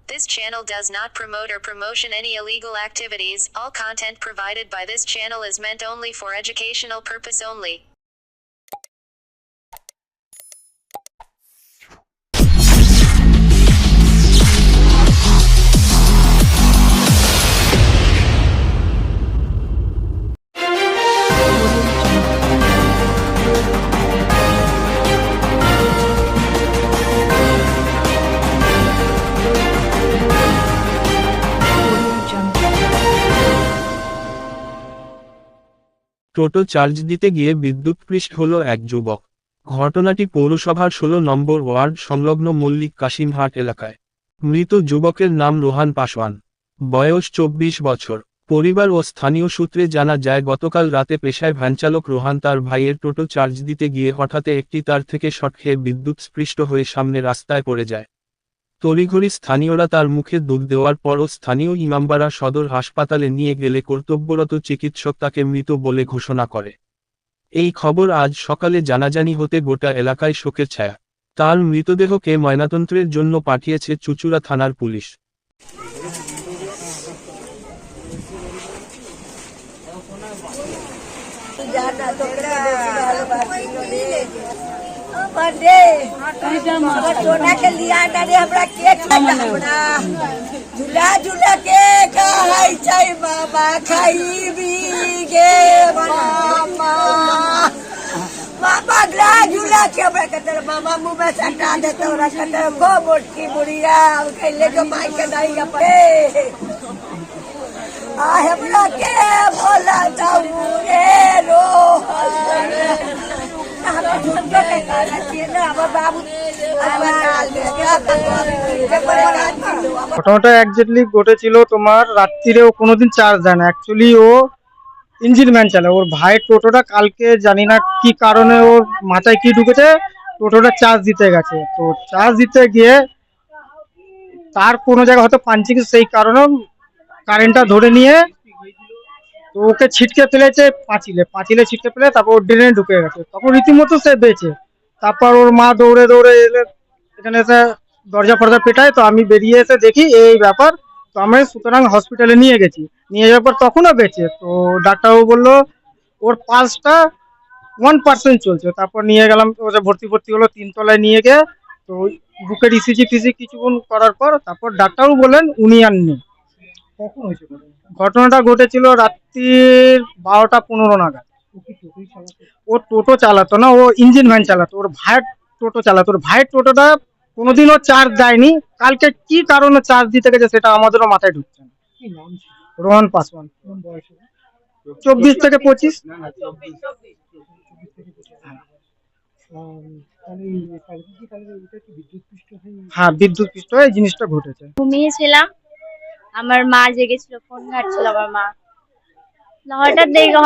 This channel does not promote or promotion any illegal activities. All content provided by this channel is meant only for educational purpose only. Toto charge দিতে গিয়ে বিদ্যুৎস্পৃষ্ট হল এক যুবক। ঘটনাটি পৌরসভার ১৬ নম্বর word সংলগ্ন মল্লিক কাশিমহাট এলাকায়। মৃত যুবকের নাম রোহান পাসওয়ান, বয়স ২৪ বছর। পরিবার ও স্থানীয় সূত্রে জানা যায়, গতকাল রাতে পেশায় ভ্যানচালক রোহান তার ভাইয়ের টোটো চার্জ দিতে গিয়ে হঠাৎ একটি তার থেকে শর্ট খেয়ে বিদ্যুৎস্পৃষ্ট হয়ে সামনে রাস্তায় পড়ে যায়। তড়িঘড়ি স্থানীয়রা তার মুখে দুধ দেওয়ার পরও স্থানীয় ইমামবাড়া সদর হাসপাতালে নিয়ে গেলে কর্তব্যরত চিকিৎসক তাকে মৃত বলে ঘোষণা করে। এই খবর আজ সকালে জানাজানি হতে গোটা এলাকায় শোকের ছায়া। তার মৃতদেহকে ময়নাতন্ত্রের জন্য পাঠিয়েছে চুঁচুড়া থানার পুলিশ। झूला झूला के खाई चाय बाबा खाई भी गे बाबा ग्रा झूला के हमरा कतर बाबा मुंह में सटा दे तोरा कतर गो मोटकी बुढ़िया खेले जो माई के दाई पे आ हमरा के बोला जाऊ रे रो ঘটনাটা একজাক্টলি ঘটেছিল তোমার রাত্রিরেও কোনোদিন চার্জ দেয় না। অ্যাকচুয়ালি ও ইঞ্জিন ভ্যান চালায়। ওর ভাইয়ের টোটোটা কালকে জানি না কি কারণে ওর মাথায় কি ঢুকেছে, টোটোটা চার্জ দিতে গেছে। তো চার্জ দিতে গিয়ে তার কোনো জায়গায় হয়তো পাঞ্চিং, সেই কারণে কারেন্টটা ধরে নিয়ে তো ওকে ছিটকে ফেলেছে পাঁচিলে ছিটকে ফেলে তারপর ওর ড্রেনে ঢুকে গেছে। তখন রীতিমতো সে বেঁচে। তারপর ওর মা দৌড়ে দৌড়ে এলে, এখানে এসে দরজা ফরজা পেটায়। তো আমি বেরিয়ে এসে দেখি এই ব্যাপার। তো আমি সুতরাং হসপিটালে নিয়ে গেছি। নিয়ে যাওয়ার পর তখনও বেঁচে। তো ডাক্তারবাবু বললো ওর পালসটা 1% চলছে। তারপর নিয়ে গেলাম, ওরা ভর্তি হলো 3 তলায় নিয়ে গিয়ে। তো বুকের ইসিজি ফিজি কিছুক্ষণ করার পর তারপর ডাক্তারবাবু বললেন উনি আর নেই। কখন হয়েছে ঘটনাটা? ঘটেছিল রাত্রির 12টা 15 নাগাদ। ও টোটো চালাতো না, ও ইঞ্জিন ভ্যান চালাতো। ওর ভাইয়ের টোটো চালাতো। ওর ভাইয়ের টোটোটা কোনোদিনও চার্জ দেয়নি। কালকে কি কারণে চার্জ দিতে গেছে সেটা আমাদেরও মাথায় ঢুকছে না। রোহন পাসওয়ান, 24 থেকে 25। হ্যাঁ, বিদ্যুৎস্পৃষ্ট হয়ে জিনিসটা ঘটেছে। ঘুমিয়েছিলাম, আমার মা জেগেছিল, ফোন ঘাটছিল আমার মা।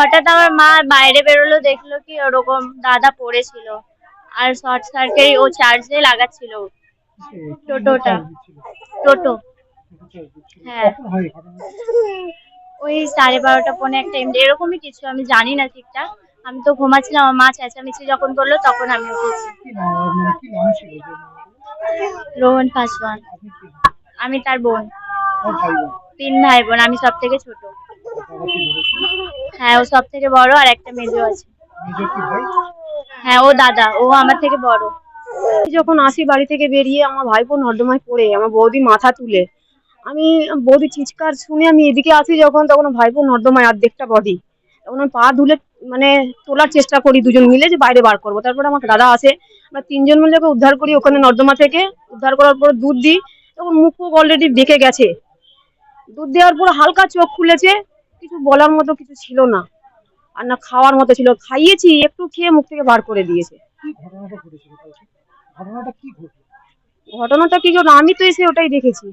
হঠাৎ আমার মা বাইরে বেরোলো, দেখলো কি ওরকম দাদা পড়েছিল আর শর্ট সার্কিট ও চার্জে লাগাচ্ছিল টোটোটা। হ্যাঁ, ওই 12:30 পৌনে একটা এরকমই কিছু, আমি জানি না ঠিকঠাক। আমি তো ঘুমাচ্ছিলাম, আমার মা চেঁচামেচি যখন করলো তখন আমি উঠেছি। রোহন পাসওয়ান, আমি তার বোন। 3 ভাই বোন, আমি সব থেকে ছোট। হ্যাঁ, ও সব থেকে বড় আর একটা মেজো আছে। হ্যাঁ, ও দাদা, ও আমার থেকে বড়। যখন আসি বাড়ি থেকে বেরিয়ে, আমার ভাইপো নর্দমায় পড়ে, আমার বৌদি মাথা তুলে, আমি বৌদি চিৎকার শুনে আমি এদিকে আসি যখন, তখন ভাইপো নর্দমায় অর্ধেকটা বডি। তখন আমি পা ধুলে মানে তোলার চেষ্টা করি দুজন মিলে যে বাইরে বার করবো। তারপরে আমার দাদা আসে, আমরা 3 জন মিলে ওকে উদ্ধার করি ওখানে নর্দমা থেকে। উদ্ধার করার পর দুধ দিই, তখন মুখ অলরেডি বেঁকে গেছে। দুধ দেওয়ার পর হালকা চোখ খুলেছে, কিছু বলার মতো কিছু ছিল না, আর না খাওয়ার মতো ছিল। খাইয়েছি, একটু খেয়ে মুখ থেকে বার করে দিয়েছে। ঘটনাটা কি ঘটনা আমি তো এসে ওটাই দেখেছি।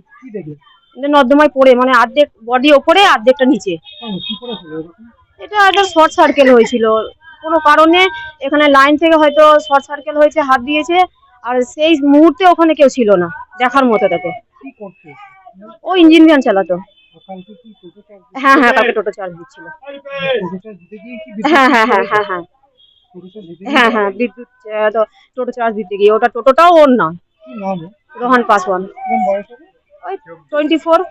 নর্দমায় পড়ে, মানে অর্ধেক বডি ওপরে অর্ধেকটা নিচে। এটা একটা শর্ট সার্কেল হয়েছিল কোনো কারণে। এখানে লাইন থেকে হয়তো শর্ট সার্কেল হয়েছে, হাত দিয়েছে। আর সেই মুহূর্তে ওখানে কেউ ছিল না দেখার মতো তাকে। ও ইঞ্জিন ভ্যান চালাতো। হ্যাঁ, কালকে টোটো চার্জ দিচ্ছিল। হ্যাঁ, বিদ্যুৎ টোটো চার্জ দিতে গিয়ে। ওটা টোটোটাও ওর না, রোহান পাসওয়ান। ওই 24।